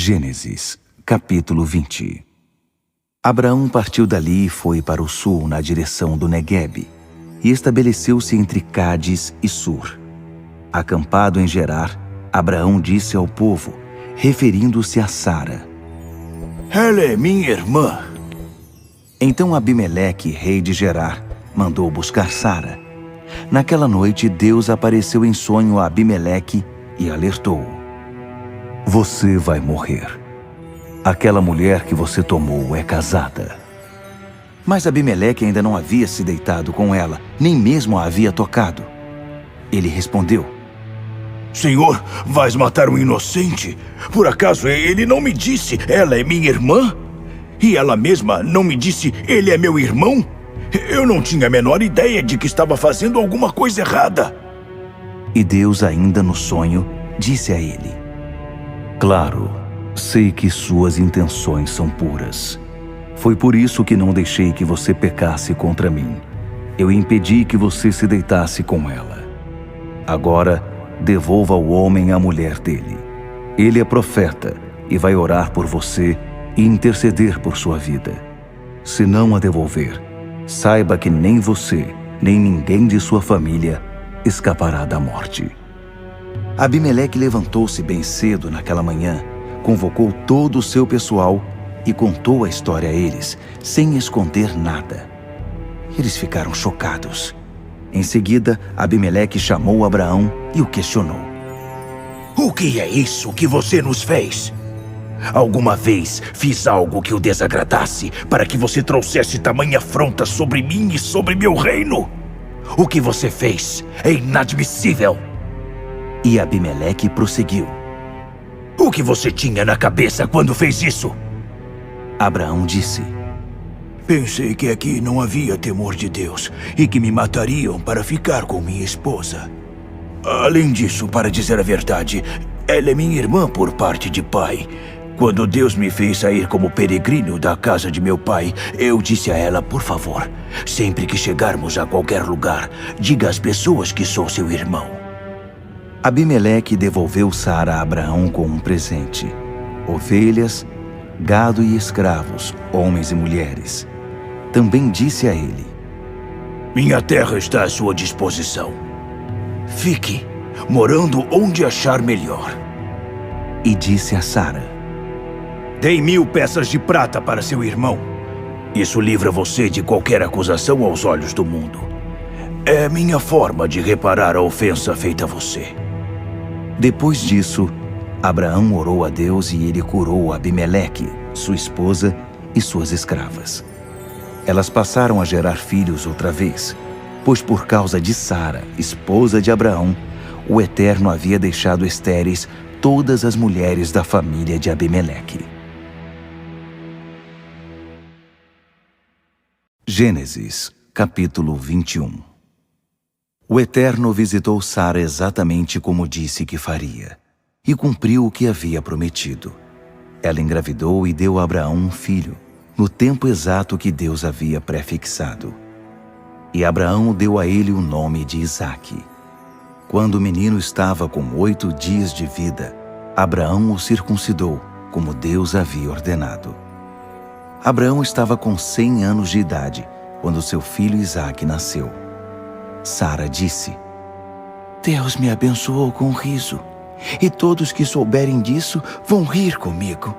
Gênesis, capítulo 20. Abraão partiu dali e foi para o sul, na direção do Neguebe, e estabeleceu-se entre Cádiz e Sur. Acampado em Gerar, Abraão disse ao povo, referindo-se a Sara: Ela é minha irmã. Então Abimeleque, rei de Gerar, mandou buscar Sara. Naquela noite, Deus apareceu em sonho a Abimeleque e alertou-o: Você vai morrer. Aquela mulher que você tomou é casada. Mas Abimeleque ainda não havia se deitado com ela, nem mesmo a havia tocado. Ele respondeu: Senhor, vais matar um inocente? Por acaso ele não me disse, ela é minha irmã? E ela mesma não me disse, ele é meu irmão? Eu não tinha a menor ideia de que estava fazendo alguma coisa errada. E Deus, ainda no sonho, disse a ele: Claro, sei que suas intenções são puras. Foi por isso que não deixei que você pecasse contra mim. Eu impedi que você se deitasse com ela. Agora, devolva ao homem a mulher dele. Ele é profeta e vai orar por você e interceder por sua vida. Se não a devolver, saiba que nem você, nem ninguém de sua família escapará da morte. Abimeleque levantou-se bem cedo naquela manhã, convocou todo o seu pessoal e contou a história a eles, sem esconder nada. Eles ficaram chocados. Em seguida, Abimeleque chamou Abraão e o questionou: O que é isso que você nos fez? Alguma vez fiz algo que o desagradasse para que você trouxesse tamanha afronta sobre mim e sobre meu reino? O que você fez é inadmissível. E Abimeleque prosseguiu: O que você tinha na cabeça quando fez isso? Abraão disse: Pensei que aqui não havia temor de Deus e que me matariam para ficar com minha esposa. Além disso, para dizer a verdade, ela é minha irmã por parte de pai. Quando Deus me fez sair como peregrino da casa de meu pai, eu disse a ela, por favor, sempre que chegarmos a qualquer lugar, diga às pessoas que sou seu irmão. Abimeleque devolveu Sara a Abraão com um presente: ovelhas, gado e escravos, homens e mulheres. Também disse a ele: Minha terra está à sua disposição. Fique, morando onde achar melhor. E disse a Sara: Dei 1000 peças de prata para seu irmão. Isso livra você de qualquer acusação aos olhos do mundo. É minha forma de reparar a ofensa feita a você. Depois disso, Abraão orou a Deus e ele curou Abimeleque, sua esposa e suas escravas. Elas passaram a gerar filhos outra vez, pois por causa de Sara, esposa de Abraão, o Eterno havia deixado estéreis todas as mulheres da família de Abimeleque. Gênesis, capítulo 21. O Eterno visitou Sara exatamente como disse que faria, e cumpriu o que havia prometido. Ela engravidou e deu a Abraão um filho, no tempo exato que Deus havia prefixado. E Abraão deu a ele o nome de Isaque. Quando o menino estava com 8 dias de vida, Abraão o circuncidou, como Deus havia ordenado. Abraão estava com 100 anos de idade, quando seu filho Isaque nasceu. Sara disse: Deus me abençoou com riso, e todos que souberem disso vão rir comigo.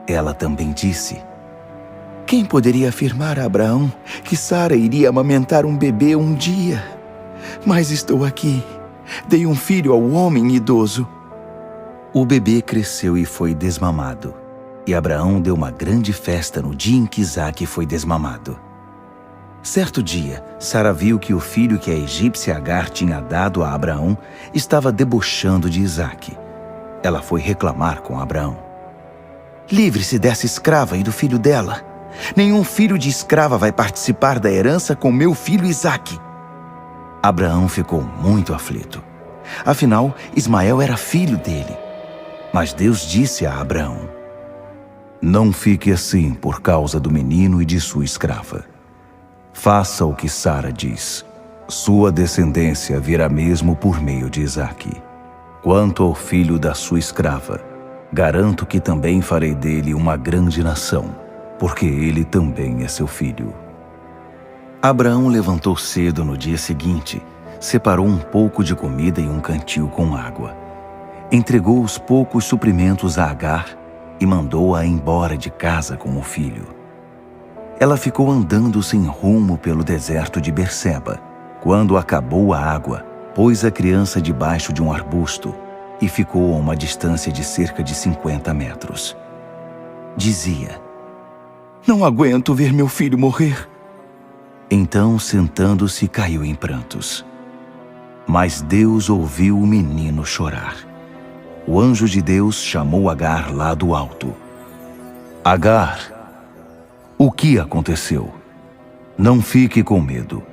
Ela também disse: Quem poderia afirmar a Abraão que Sara iria amamentar um bebê um dia? Mas estou aqui, dei um filho ao homem idoso. O bebê cresceu e foi desmamado, e Abraão deu uma grande festa no dia em que Isaque foi desmamado. Certo dia, Sara viu que o filho que a egípcia Agar tinha dado a Abraão estava debochando de Isaque. Ela foi reclamar com Abraão: Livre-se dessa escrava e do filho dela. Nenhum filho de escrava vai participar da herança com meu filho Isaque. Abraão ficou muito aflito. Afinal, Ismael era filho dele. Mas Deus disse a Abraão: Não fique assim por causa do menino e de sua escrava. Faça o que Sara diz. Sua descendência virá mesmo por meio de Isaque. Quanto ao filho da sua escrava, Garanto que também farei dele uma grande nação, porque ele também é seu filho. Abraão levantou cedo no dia seguinte, separou um pouco de comida e um cantil com água. Entregou os poucos suprimentos a Agar e mandou-a embora de casa com o filho. Ela ficou andando sem rumo pelo deserto de Berseba. Quando acabou a água, pôs a criança debaixo de um arbusto e ficou a uma distância de cerca de 50 metros. Dizia: "Não aguento ver meu filho morrer." Então, sentando-se, caiu em prantos. Mas Deus ouviu o menino chorar. O anjo de Deus chamou Agar lá do alto. "Agar, o que aconteceu? Não fique com medo.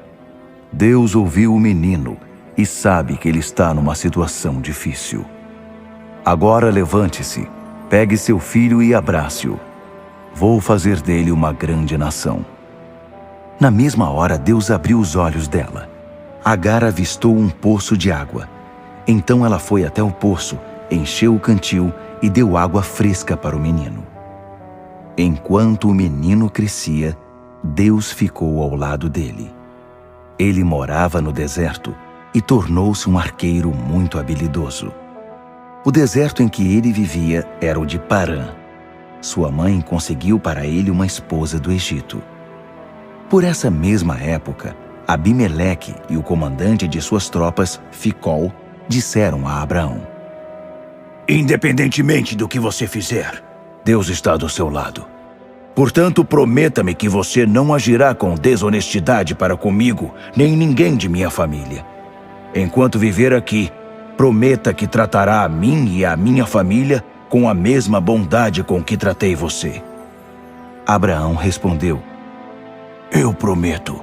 Deus ouviu o menino e sabe que ele está numa situação difícil. Agora levante-se, pegue seu filho e abrace-o. Vou fazer dele uma grande nação." Na mesma hora, Deus abriu os olhos dela. Agar avistou um poço de água. Então ela foi até o poço, encheu o cantil e deu água fresca para o menino. Enquanto o menino crescia, Deus ficou ao lado dele. Ele morava no deserto e tornou-se um arqueiro muito habilidoso. O deserto em que ele vivia era o de Parã. Sua mãe conseguiu para ele uma esposa do Egito. Por essa mesma época, Abimeleque e o comandante de suas tropas, Ficol, disseram a Abraão: "Independentemente do que você fizer, Deus está do seu lado. Portanto, prometa-me que você não agirá com desonestidade para comigo, nem ninguém de minha família. Enquanto viver aqui, prometa que tratará a mim e a minha família com a mesma bondade com que tratei você." Abraão respondeu: "Eu prometo."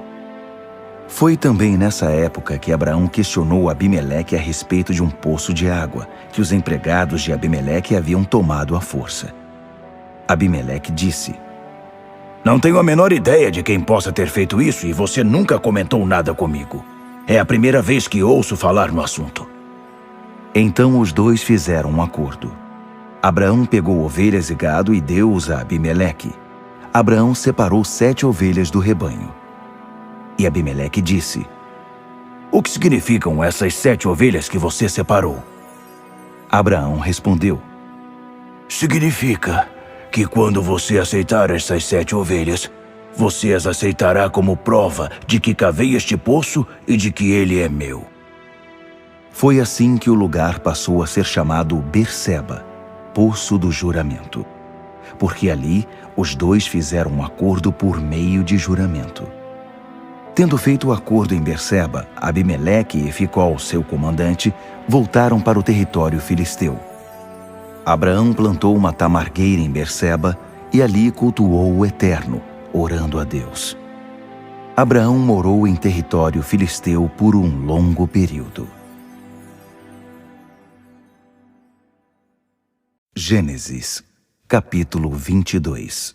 Foi também nessa época que Abraão questionou Abimeleque a respeito de um poço de água que os empregados de Abimeleque haviam tomado à força. Abimeleque disse: "Não tenho a menor ideia de quem possa ter feito isso e você nunca comentou nada comigo. É a primeira vez que ouço falar no assunto." Então os dois fizeram um acordo. Abraão pegou ovelhas e gado e deu-os a Abimeleque. Abraão separou 7 ovelhas do rebanho. E Abimeleque disse: "O que significam essas 7 ovelhas que você separou?" Abraão respondeu: "Significa que quando você aceitar essas 7 ovelhas, você as aceitará como prova de que cavei este poço e de que ele é meu." Foi assim que o lugar passou a ser chamado Berseba, Poço do Juramento, porque ali os dois fizeram um acordo por meio de juramento. Tendo feito o acordo em Berseba, Abimeleque e Ficol, seu comandante, voltaram para o território filisteu. Abraão plantou uma tamargueira em Berseba e ali cultuou o Eterno, orando a Deus. Abraão morou em território filisteu por um longo período. Gênesis, capítulo 22.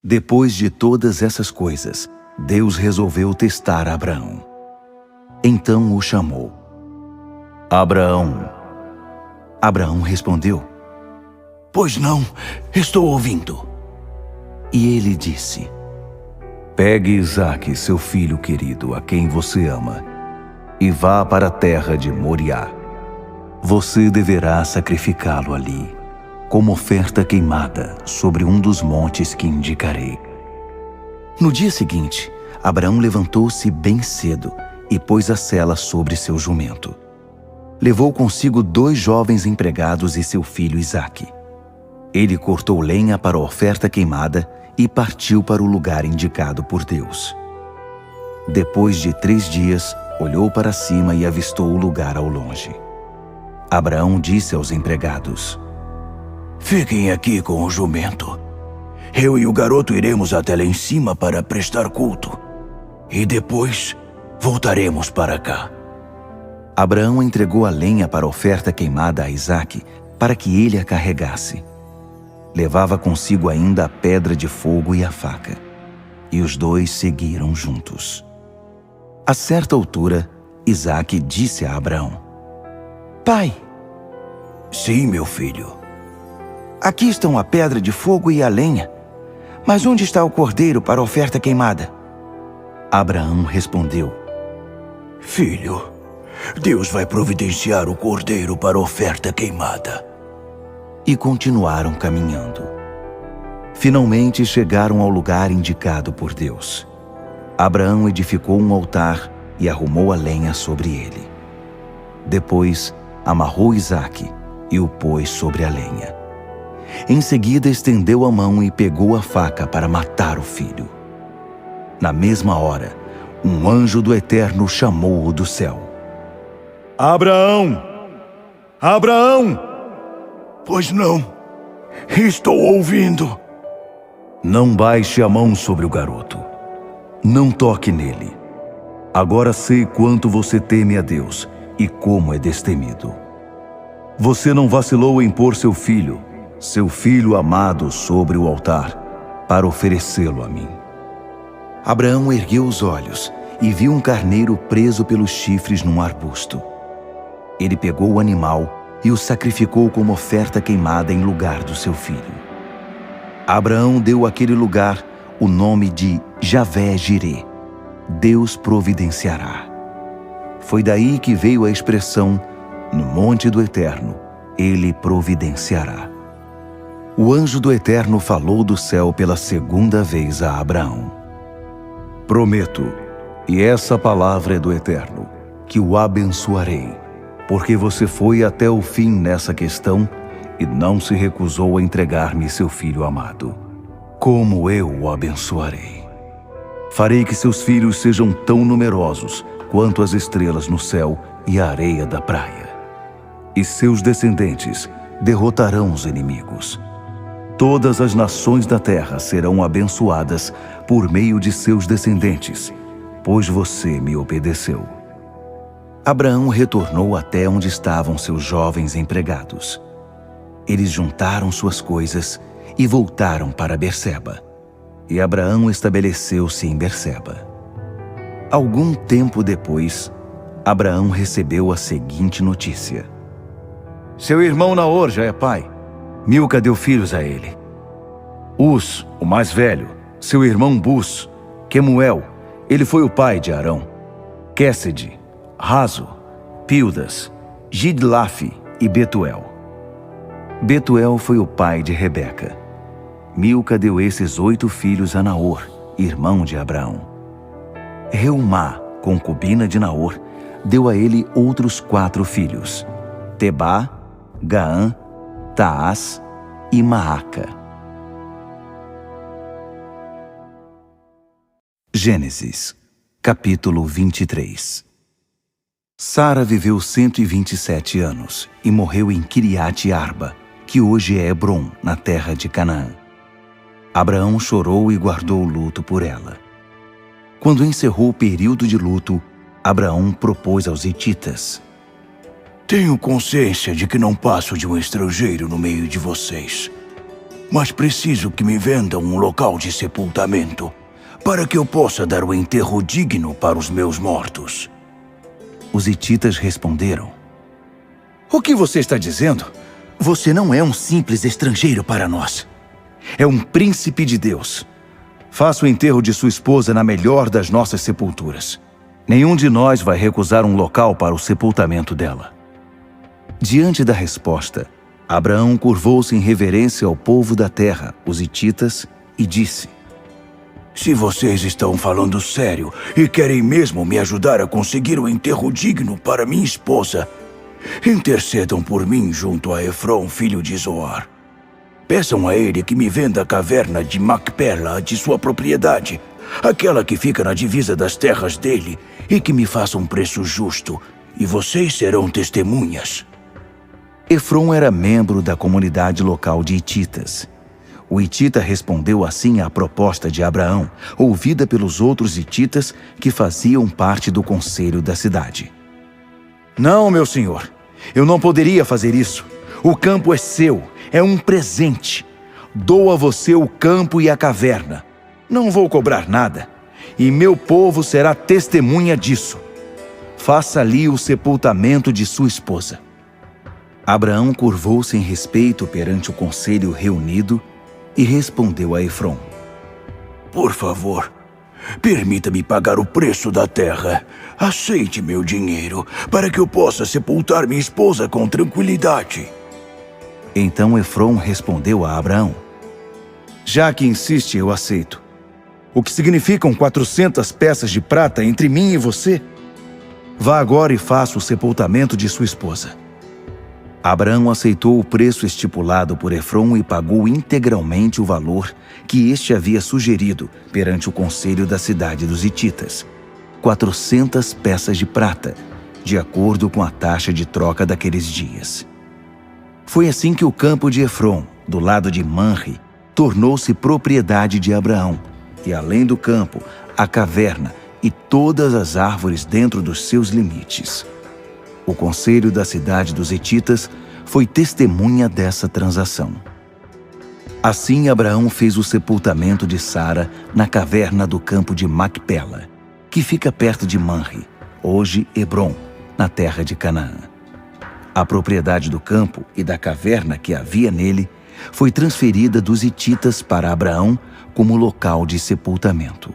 Depois de todas essas coisas, Deus resolveu testar Abraão. Então o chamou: "Abraão." Abraão respondeu: "Pois não, estou ouvindo." E ele disse: "Pegue Isaque, seu filho querido, a quem você ama, e vá para a terra de Moriá. Você deverá sacrificá-lo ali, como oferta queimada, sobre um dos montes que indicarei." No dia seguinte, Abraão levantou-se bem cedo e pôs a sela sobre seu jumento. Levou consigo 2 jovens empregados e seu filho Isaque. Ele cortou lenha para a oferta queimada e partiu para o lugar indicado por Deus. Depois de 3 dias, olhou para cima e avistou o lugar ao longe. Abraão disse aos empregados: "Fiquem aqui com o jumento. Eu e o garoto iremos até lá em cima para prestar culto. E depois voltaremos para cá." Abraão entregou a lenha para a oferta queimada a Isaque, para que ele a carregasse. Levava consigo ainda a pedra de fogo e a faca. E os dois seguiram juntos. A certa altura, Isaque disse a Abraão: "Pai." "Sim, meu filho." Aqui estão a pedra de fogo e a lenha. Mas onde está o cordeiro para a oferta queimada? Abraão respondeu: Filho, Deus vai providenciar o cordeiro para a oferta queimada. E continuaram caminhando. Finalmente chegaram ao lugar indicado por Deus. Abraão edificou um altar e arrumou a lenha sobre ele. Depois, amarrou Isaque e o pôs sobre a lenha. Em seguida, estendeu a mão e pegou a faca para matar o filho. Na mesma hora, um anjo do Eterno chamou-o do céu. Abraão! Abraão! Pois não, estou ouvindo. Não baixe a mão sobre o garoto. Não toque nele. Agora sei quanto você teme a Deus e como é destemido. Você não vacilou em pôr seu filho amado, sobre o altar, para oferecê-lo a mim. Abraão ergueu os olhos e viu um carneiro preso pelos chifres num arbusto. Ele pegou o animal e o sacrificou como oferta queimada em lugar do seu filho. Abraão deu àquele lugar o nome de Javé-Jirê, Deus providenciará. Foi daí que veio a expressão, no monte do Eterno, ele providenciará. O anjo do Eterno falou do céu pela segunda vez a Abraão. Prometo, e essa palavra é do Eterno, que o abençoarei, porque você foi até o fim nessa questão e não se recusou a entregar-me seu filho amado. Como eu o abençoarei? Farei que seus filhos sejam tão numerosos quanto as estrelas no céu e a areia da praia. E seus descendentes derrotarão os inimigos. Todas as nações da terra serão abençoadas por meio de seus descendentes, pois você me obedeceu. Abraão retornou até onde estavam seus jovens empregados. Eles juntaram suas coisas e voltaram para Berseba. E Abraão estabeleceu-se em Berseba. Algum tempo depois, Abraão recebeu a seguinte notícia: seu irmão Naor já é pai. Milca deu filhos a ele. Uz, o mais velho, seu irmão Bus, Quemuel, ele foi o pai de Arão, Quésede, Razo, Pildas, Gidlaf e Betuel. Betuel foi o pai de Rebeca. Milca deu esses 8 filhos a Naor, irmão de Abraão. Reumá, concubina de Naor, deu a ele outros 4 filhos: Tebá, Gaã, Taás e Maaca. Gênesis, capítulo 23. Sara viveu 127 anos e morreu em Kiriat Arba, que hoje é Hebrom, na terra de Canaã. Abraão chorou e guardou luto por ela. Quando encerrou o período de luto, Abraão propôs aos hititas: Tenho consciência de que não passo de um estrangeiro no meio de vocês, mas preciso que me vendam um local de sepultamento, para que eu possa dar o enterro digno para os meus mortos. Os hititas responderam: O que você está dizendo? Você não é um simples estrangeiro para nós. É um príncipe de Deus. Faça o enterro de sua esposa na melhor das nossas sepulturas. Nenhum de nós vai recusar um local para o sepultamento dela. Diante da resposta, Abraão curvou-se em reverência ao povo da terra, os hititas, e disse: Se vocês estão falando sério e querem mesmo me ajudar a conseguir o enterro digno para minha esposa, intercedam por mim junto a Efrom, filho de Zoar. Peçam a ele que me venda a caverna de Macpela de sua propriedade, aquela que fica na divisa das terras dele, e que me faça um preço justo, e vocês serão testemunhas. Efrom era membro da comunidade local de hititas. O hitita respondeu assim à proposta de Abraão, ouvida pelos outros hititas que faziam parte do conselho da cidade. Não, meu senhor, eu não poderia fazer isso. O campo é seu, é um presente. Dou a você o campo e a caverna. Não vou cobrar nada, e meu povo será testemunha disso. Faça ali o sepultamento de sua esposa. Abraão curvou-se em respeito perante o conselho reunido e respondeu a Efrom: Por favor, permita-me pagar o preço da terra. Aceite meu dinheiro, para que eu possa sepultar minha esposa com tranquilidade. Então Efrom respondeu a Abraão: Já que insiste, eu aceito. O que significam 400 peças de prata entre mim e você? Vá agora e faça o sepultamento de sua esposa. Abraão aceitou o preço estipulado por Efrom e pagou integralmente o valor que este havia sugerido perante o conselho da cidade dos hititas: 400 peças de prata, de acordo com a taxa de troca daqueles dias. Foi assim que o campo de Efrom, do lado de Manre, tornou-se propriedade de Abraão, e além do campo, a caverna e todas as árvores dentro dos seus limites. O conselho da cidade dos hititas foi testemunha dessa transação. Assim Abraão fez o sepultamento de Sara na caverna do campo de Macpela, que fica perto de Manre, hoje Hebrom, na terra de Canaã. A propriedade do campo e da caverna que havia nele foi transferida dos hititas para Abraão como local de sepultamento.